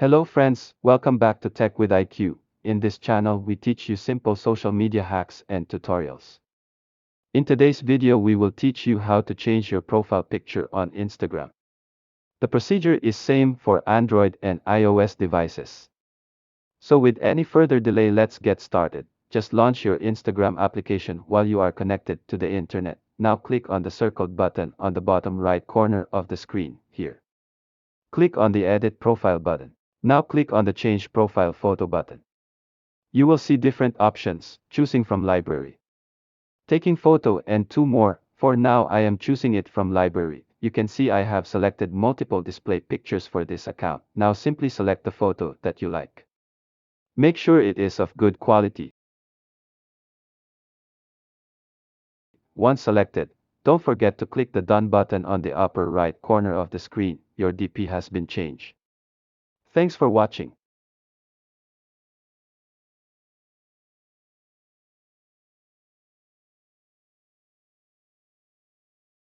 Hello friends, welcome back to Tech with IQ. In this channel we teach you simple social media hacks and tutorials. In today's video we will teach you how to change your profile picture on Instagram. The procedure is same for Android and iOS devices. So with any further delay let's get started. Just launch your Instagram application while you are connected to the internet. Now click on the circled button on the bottom right corner of the screen, here. Click on the Edit Profile button. Now click on the Change Profile Photo button. You will see different options, choosing from library, taking photo and two more. For now I am choosing it from library. You can see I have selected multiple display pictures for this account. Now simply select the photo that you like. Make sure it is of good quality. Once selected, don't forget to click the Done button on the upper right corner of the screen. Your DP has been changed. Thanks for watching.